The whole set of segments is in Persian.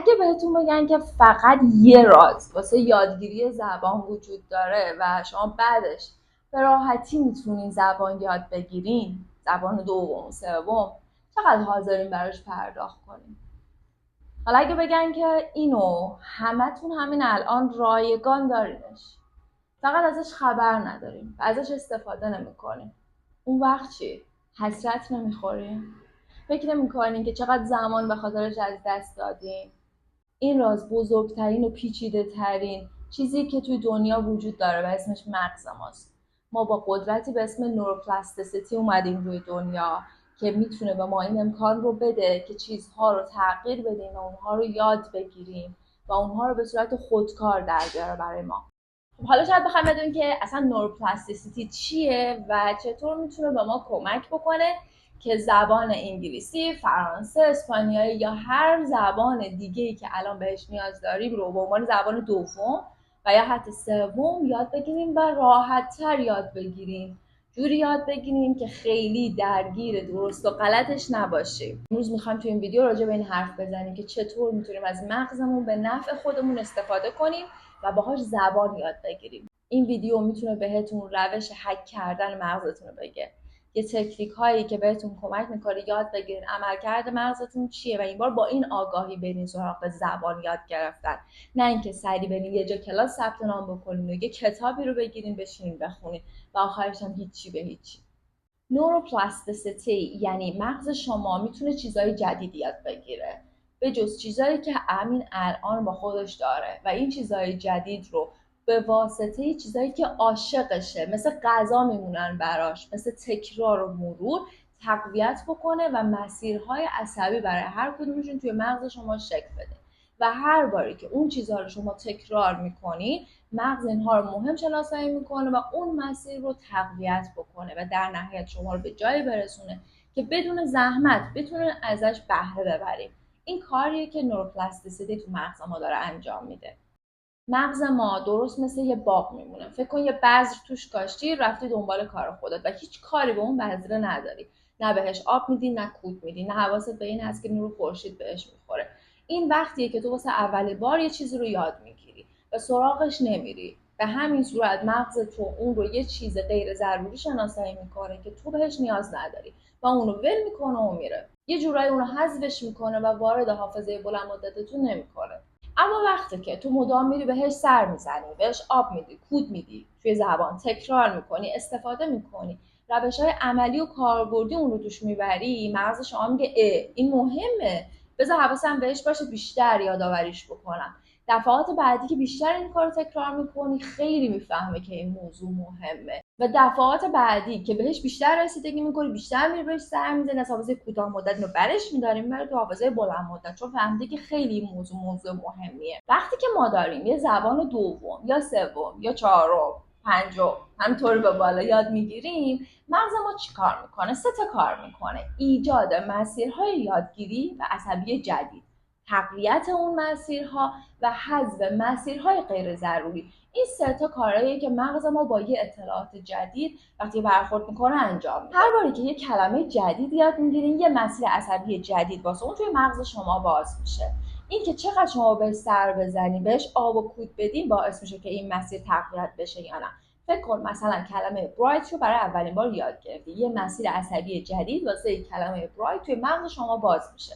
اگه بهتون بگن که فقط یه راز واسه یادگیری زبان وجود داره و شما بعدش به راحتی میتونین زبان یاد بگیرین، زبان دوم، سوم، چقدر حاضرین براش پرداخت کنین؟ حالا اگه بگن که اینو همتون همین الان رایگان دارینش، فقط ازش خبر نداریم و ازش استفاده نمیکنیم، اون وقت چی؟ حسرت نمیخورین؟ فکر نمیکنین که چقدر زمان به خاطرش از دست دادین؟ این راز بزرگترین و پیچیده ترین چیزی که توی دنیا وجود داره و اسمش مغز ماست. ما با قدرتی به اسم نوروپلاستیسیتی اومدیم روی دنیا که میتونه به ما این امکان رو بده که چیزها رو تغییر بدیم و اونها رو یاد بگیریم و اونها رو به صورت خودکار در بیاره برای ما. حالا شاید بخوام بدونیم که اصلا نوروپلاستیسیتی چیه و چطور میتونه به ما کمک بکنه که زبان انگلیسی، فرانسه، اسپانیایی یا هر زبان دیگه‌ای که الان بهش نیاز داریم رو به عنوان زبان دوم و یا حتی سوم یاد بگیریم و راحت‌تر یاد بگیریم. جوری یاد بگیریم که خیلی درگیر درست و غلطش نباشیم. امروز میخوایم تو این ویدیو راجع به این حرف بزنیم که چطور میتونیم از مغزمون به نفع خودمون استفاده کنیم و باهاش زبان یاد بگیریم. این ویدیو میتونه بهتون روش هک کردن مغزتون رو بگه. یه تکنیک هایی که بهتون کمک میکنه یاد بگیرین عملکرد مغزتون چیه و این بار با این آگاهی برین سراغ زبان یاد گرفتن، نه اینکه سری برین یه جا کلاس ثبت نام بکنین و یه کتابی رو بگیرین بشینین بخونین و آخرش هم هیچی به هیچی. نوروپلاستیسیتی یعنی مغز شما میتونه چیزای جدید یاد بگیره به جز چیزایی که همین الان با خودش داره و این چیزای جدید رو به واسطه چیزایی که عاشقشه مثل غذا میمونن براش، مثل تکرار و مرور تقویت بکنه و مسیرهای عصبی برای هر کدومشون توی مغز شما شکل بده و هر باری که اون چیزها رو شما تکرار میکنی مغز اینها رو مهم شناسایی میکنه و اون مسیر رو تقویت بکنه و در نهایت شما رو به جایی برسونه که بدون زحمت بتونن ازش بهره ببریم. این کاریه که نوروپلاستیسیتی تو مغز ما داره انجام میده. مغز ما درست مثل یه باغ میمونه. فکر کن یه بذر توش کاشتی، رفتی دنبال کار خودت و هیچ کاری به اون بذره نداری، نه بهش آب میدی نه کود میدی، نه حواست به این هست که نور خورشید بهش میخوره. این وقتیه که تو واسه اولین بار یه چیزی رو یاد میگیری و سراغش نمیری. به همین صورت مغز تو اون رو یه چیز غیر ضروری شناسایی میکنه که تو بهش نیاز نداری و اونو ول میکنه و میره. یه جورایی اونو حذفش میکنه و وارد حافظه بلند مدتتون نمیکنه. اما وقتی که تو مدام میری بهش سر میزنی، بهش آب میدی، کود میدی، توی زبان تکرار میکنی، استفاده میکنی، روش‌های عملی و کاربردی اون رو توش میبری، مغز شما میگه این مهمه، بذار حواسم بهش باشه بیشتر یادآوریش بکنم. دفعات بعدی که بیشتر این کار رو تکرار میکنی خیلی میفهمه که این موضوع مهمه و دفعات بعدی که بهش بیشتر رسیدگی میکنی بیشتر میری بهش سر میزنی، از حافظه کوتاه مدت رو برش میداریم میبره تو حافظه بلند مدت، چون فهمیده که خیلی این موضوع مهمیه. وقتی که ما داریم یه زبان دوم یا سوم یا چهارم پنجم همینطوری به بالا یاد میگیریم، مغز ما چی کار میکنه؟ 3 تا کار میکنه: ایجاد مسیرهای یادگیری و عصبی جدید، تقویت اون مسیرها و حذف مسیرهای غیر ضروری. این 3 تا کارهاییه که مغز ما با یه اطلاعات جدید وقتی برخورد میکنه انجام میده. هر باری که یه کلمه جدید یاد میگیرین یه مسیر عصبی جدید واسه اون توی مغز شما باز میشه. این که چقدر شما بهش سر بزنی، بهش آب و کود بدین باعث میشه که این مسیر تقویت بشه یا نه. فکر کن مثلا کلمه برایت رو برای اولین بار یاد گرفتی، یه مسیر عصبی جدید واسه کلمه برایت توی مغز شما باز میشه.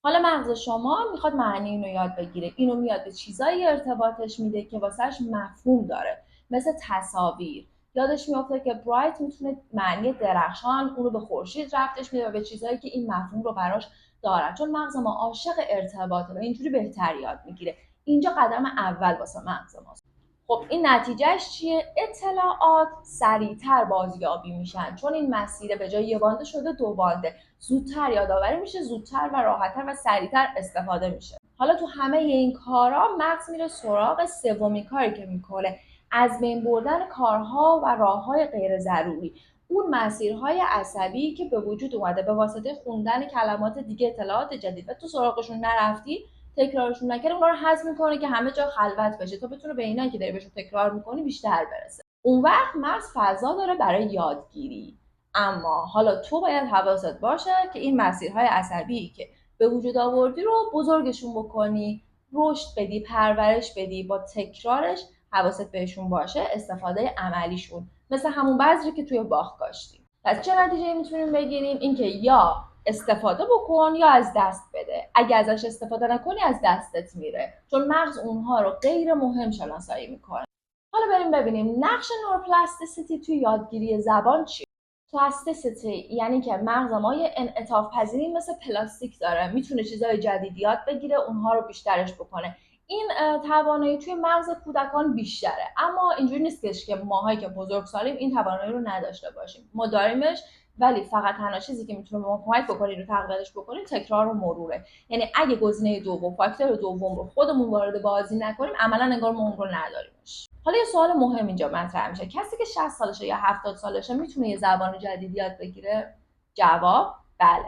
حالا مغز شما میخواد معنی اینو یاد بگیره، اینو میاد به چیزایی ارتباطش میده که واسهش مفهوم داره، مثل تصاویر. یادش میفته که برایت میتونه معنی درخشان، اونو به خورشید ربطش میده و به چیزایی که این مفهوم رو براش دارن، چون مغز ما عاشق ارتباطه و اینجوری بهتر یاد میگیره. اینجا قدم اول واسه مغز ماست. خب این نتیجهش چیه؟ اطلاعات سریعتر بازیابی میشن، چون این مسیر به جای یه بانده شده 2 بانده، زودتر یادآوری میشه، زودتر و راحتتر و سریعتر استفاده میشه. حالا تو همه این کارا مغز میره سراغ سومین کاری که میکنه: از بین بردن کارها و راههای غیر ضروری، اون مسیرهای عصبی که به وجود اومده به واسطه خوندن کلمات دیگه، اطلاعات جدید و تو سراغشون نرفتی، تکرارشون نکردی، اونا رو حذف میکنه که همه جا خلوت بشه تا بتونه به اینایی که داری بهشون تکرار میکنی بیشتر برسه. اون وقت مغز فضا داره برای یادگیری. اما حالا تو باید حواست باشه که این مسیرهای عصبی که به وجود آوردی رو بزرگشون بکنی، رشد بدی، پرورش بدی، با تکرارش حواست بهشون باشه، استفاده عملیشون، مثل همون بذری که توی باغ کاشتیم. پس چه نتیجه میتونیم بگیریم؟ اینکه یا استفاده بکن یا از دست بده. اگه ازش استفاده نکنی از دستت میره، چون مغز اونها رو غیر مهم شناسایی میکنه. حالا بریم ببینیم نقش نوروپلاستیسیتی توی یادگیری زبان چیه. پلاستیسیتی یعنی که مغز ما یه انعطاف پذیری مثل پلاستیک داره، میتونه چیزای جدید یاد بگیره، اونها رو بیشترش بکنه. این توانایی توی مغز کودکان بیشتره، اما اینجوری نیستش که ماهایی که بزرگسالیم این توانایی رو نداشته باشیم. ما داریمش، ولی فقط تنها چیزی که میتونه به ما کمک بکنه رو تقویتش بکنیم تکرار و مروره. یعنی اگه گزینه دوم، فاکتور دوم رو خودمون وارد بازی نکنیم، عملا انگار ما اون رو نداریمش. حالا یه سوال مهم اینجا مطرح میشه، کسی که 60 سالشه یا 70 سالشه میتونه یه زبان جدید یاد بگیره؟ جواب بله،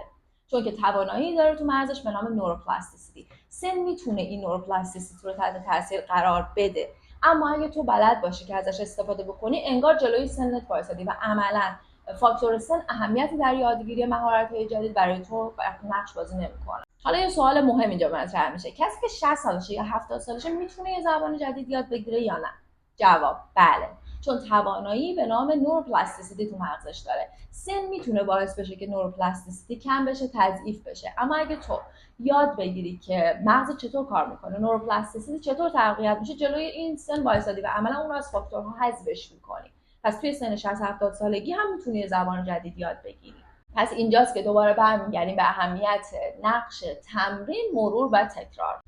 چون که توانایی داره تو مغزش به نام نوروپلاستیسیتی. سن میتونه این نوروپلاستیسیتی رو تحت تاثیر قرار بده، اما اگه تو بلد باشی که ازش استفاده بکنی، انگار جلوی سنت وایسادی و عملا فاکتور سن اهمیتی در یادگیری مهارت‌های جدید برای تو نقش بازی نمی‌کنه. حالا یه سوال مهم اینجا مطرح میشه، کسی که 60 سالشه یا 70 سالشه میتونه یه زبان جدید یاد بگیره یا نه؟ جواب بله، چون توانایی به نام نوروپلاستیسیتی تو مغزش داره. سن میتونه باعث بشه که نوروپلاستیسیتی کم بشه، تضعیف بشه، اما اگه تو یاد بگیری که مغز چطور کار میکنه، نوروپلاستیسیتی چطور تقویت میشه، جلوی این سن وایسادی و عملا اون رو از فاکتورها حذفش میکنی. پس توی سن 60 70 سالگی هم میتونی یه زبان جدید یاد بگیری. پس اینجاست که دوباره برمیگردیم به اهمیت نقش تمرین، مرور و تکرار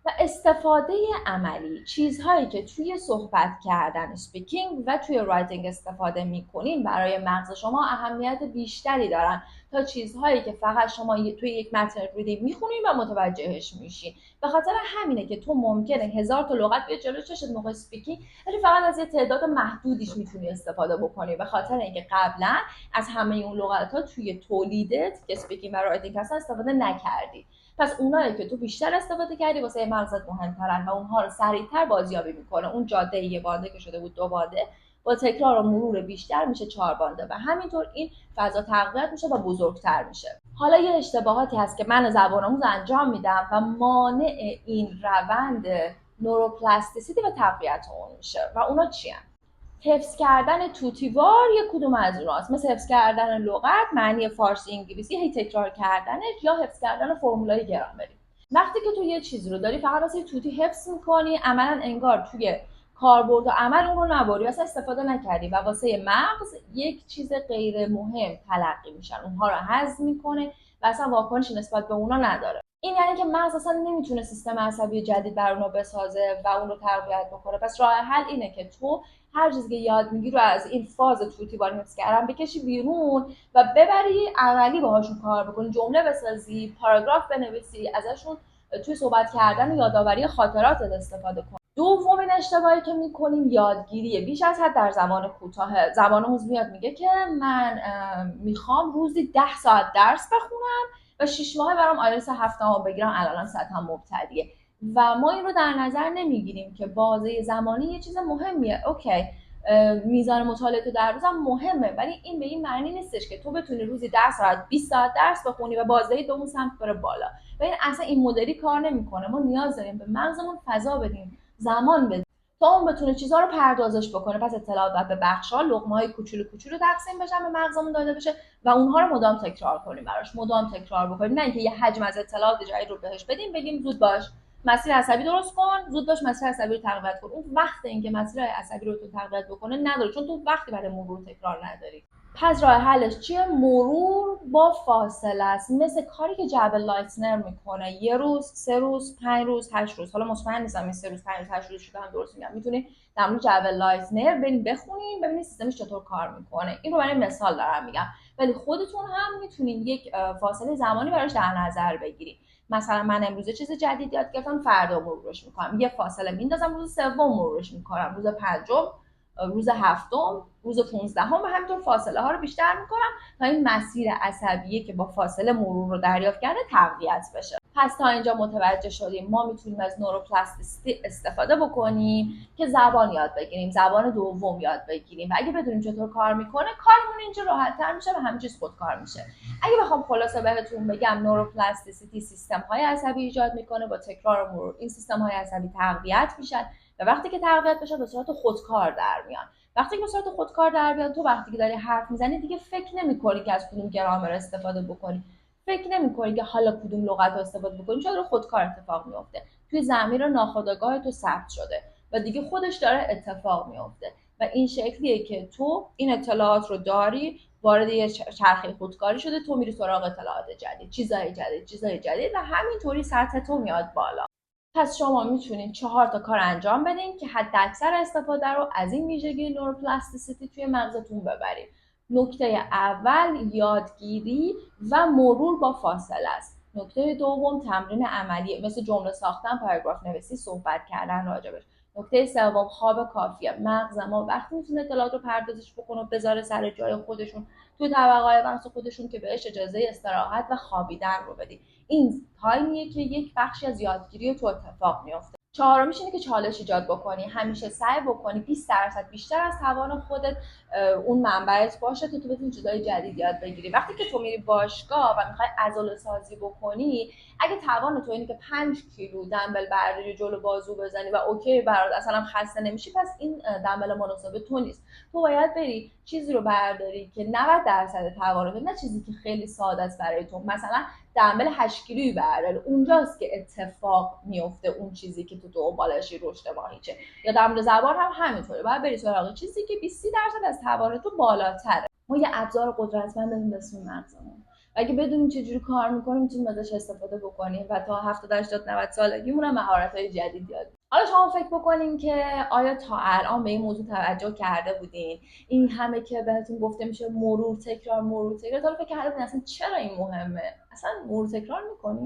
و استفاده عملی. چیزهایی که توی صحبت کردن سپیکینگ و توی رایتینگ استفاده میکنین برای مغز شما اهمیت بیشتری دارن تا چیزهایی که فقط شما توی یک متن ریدینگ میخونین و متوجهش میشین. به خاطر همینه که تو ممکنه 1000 تا لغت بیاد جلوی چشت موقع سپیکینگ، ولی فقط از یه تعداد محدودیش میتونی استفاده بکنی، به خاطر اینکه قبلا از همه اون لغت‌ها توی تولیدت که سپیکینگ و رایتینگ هستن استفاده نکردی. پس اونایی که تو بیشتر استفاده کردی واسه مغزت مهمترن و اونها رو سریعتر بازیابی میکنه. اون جاده یه بانده که شده بود 2 بانده، با تکرار و مرور بیشتر میشه 4 بانده و همینطور این فضا تقویت میشه و بزرگتر میشه. حالا یه اشتباهاتی هست که من زبان آموز انجام میدم و مانع این روند نوروپلاستیسیتی و تقویت اون میشه و اونا چی هست؟ حفظ کردن توتیوار یک کدوم از اوناست، مثل حفظ کردن لغت، معنی فارسی انگلیسی، هی تکرار کردنش، یا حفظ کردن فرمولای گرامری. وقتی که تو یه چیز رو داری فقط واسه توتی حفظ میکنی، عملا انگار توی کاربرد و عمل اون رو نبری، اصلا استفاده نکردی و واسه مغز یک چیز غیر مهم تلقی میشن، اونها رو هضم میکنه و اصلا واکنشی نسبت به اونا نداره. این یعنی که مغز اصلا نمیتونه سیستم عصبی جدید بر اونو بسازه و اون رو تقویت بکنه. پس راه حل اینه که تو هر چیزی که یاد میگیری رو از این فاز توتی بار حفظ کردن بکشی بیرون و ببری عملی باهاشون کار بکنی، جمله بسازی، پاراگراف بنویسی، ازشون توی صحبت کردن و یادآوری خاطراتت استفاده کن. دومین اشتباهی که میکنیم یادگیریه بیش از حد در زمان کوتاه. زبان آموز میاد میگه که من میخوام روزی 10 ساعت درس بخونم و 6 ماه برام آیلتس 7 بگیرم، الان سطحم مبتدیه و ما این رو در نظر نمیگیریم که بازه زمانی یه چیز مهمیه. اوکی، میزان مطالعه تو در روزم مهمه، ولی این به این معنی نیستش که تو بتونی روزی 10 ساعت 20 ساعت درس بخونی و بازه دوم سمت بره بالا. و این اصلا این مدلی کار نمیکنه. ما نیاز داریم به مغزمون فضا بدیم، زمان بدیم تا اون بتونه چیزها رو پردازش بکنه. پس اطلاعات باید به بخش‌ها، لقمه‌های کوچولو کوچولو تقسیم بشن، به مغزمون داده بشه و اونها رو مدام تکرار کنیم، براش مدام تکرار بکنیم، نه اینکه یه حجم از اطلاعات جایی رو بهش بدیم بگیم زود باش مسیر عصبی درست کن، زود باش مسیر عصبی رو تقویت کن. اون وقت اینکه مسیر عصبی رو تو تقویت بکنه نداره، چون تو وقتی برای مرور تکرار نداری. پس راه حلش چیه؟ مرور با فاصله است، مثل کاری که جبل لایتنر میکنه. 1 روز، 3 روز، 5 روز، 8 روز. حالا مطمئن نیستم این 3 روز، 5 روز، 8 روز شده هم درست میگم. میتونید در مورد جبل لایتنر برید بخونید ببینید سیستمش چطور کار میکنه. این رو برای مثال دارم میگم، ولی خودتون هم میتونید یک فاصله زمانی براش در نظر بگیرید. مثلا من امروز چیز جدید یاد گرفتم، فردا مرورش میکنم، یه فاصله میندازم، روز سوم مرورش میکنم، روز پنجم، روز هفتم، روز 15 و همینطور فاصله ها رو بیشتر میکنم تا این مسیر عصبیه که با فاصله مرور رو دریافت کرده تقویت بشه. پس تا اینجا متوجه شدیم ما میتونیم از نوروپلاستیسیتی استفاده بکنیم که زبان یاد بگیریم، زبان دوم یاد بگیریم و اگه بدونیم چطور کار میکنه کارمون اینجا راحت‌تر میشه و همه چیز خودکار میشه. اگه بخوام خلاصه بهتون بگم، نوروپلاستیسیتی سیستم‌های عصبی ایجاد میکنه، با تکرار و مرور این سیستم‌های عصبی تقویت میشن و وقتی که تقویت بشن به صورت خودکار در میان. وقتی که به صورت خودکار در بیان، تو وقتی که داری حرف میزنی دیگه فکر نمی‌کنی که از کدوم گرامر استفاده بکنی، فکر نمی‌کنی که حالا کدوم لغت رو استفاده بکنی، چون خودکار اتفاق میفته، توی ضمیر ناخودآگاه تو ثبت شده و دیگه خودش داره اتفاق میفته و این شکلیه که تو این اطلاعات رو داری، وارد یه چرخه خودکاری شده، تو میری سراغ اطلاعات جدید، چیزای جدید و همینطوری سطح تو میاد بالا. پس شما میتونید 4 تا کار انجام بدین که حداکثر استفاده رو از این ویژگی نوروپلاستیسیتی توی مغزتون ببرید. نکته اول یادگیری و مرور با فاصله است. نکته دوم تمرین عملیه، مثل جمله ساختن، پاراگراف نویسی، صحبت کردن راجبش. نکته سوم خواب کافیه. مغز ما وقتی میتونه اطلاعات رو پردازش بکنه و بذاره سر جای خودشون توی طبقه‌های مغز خودشون که بهش اجازه استراحت و خوابیدن رو بدی. این تایمیه که یک بخشی از یادگیری تو اتفاق میفته. چهارمیش اینه که چالش ایجاد بکنی، همیشه سعی بکنی 20% بیشتر از توان خودت اون منبعت باشه تا تو بتونی چیزای جدید یاد بگیری. وقتی که تو میری باشگاه و میخوای عضله سازی بکنی، اگه توان تو اینه که 5 کیلو دمبل برداری جلو بازو بزنی و اوکی برات، اصلا خسته نمیشی، پس این دمبل مناسب تو نیست. تو باید بری چیزی رو برداری که 90% توانت، نه چیزی که خیلی ساده است برای تو. مثلا دمبل 8 کیلویی برداره، اونجاست که اتفاق میفته، اون چیزی که تو دنبالشی رشد ماهیچه. یا دمبل زبان هم همینطوره، باید بری سراغ چیزی که 20% از توان تو بالاتره. ما یه ابزار قدرتمند داریم به اسم مغزمون و اگه بدونیم چجوری کار میکنه میتونیم ازش استفاده بکنیم و تا 70 80 90 سالگیمون هم مهارت‌های جدید یاد. حالا شما فکر بکنین که آیا تا الان به این موضوع توجه کرده بودین؟ این همه که بهتون گفته میشه مرور تکرار، تا فکر کرده بودین اصلا چرا این مهمه؟ اصلا مرور تکرار میکنین؟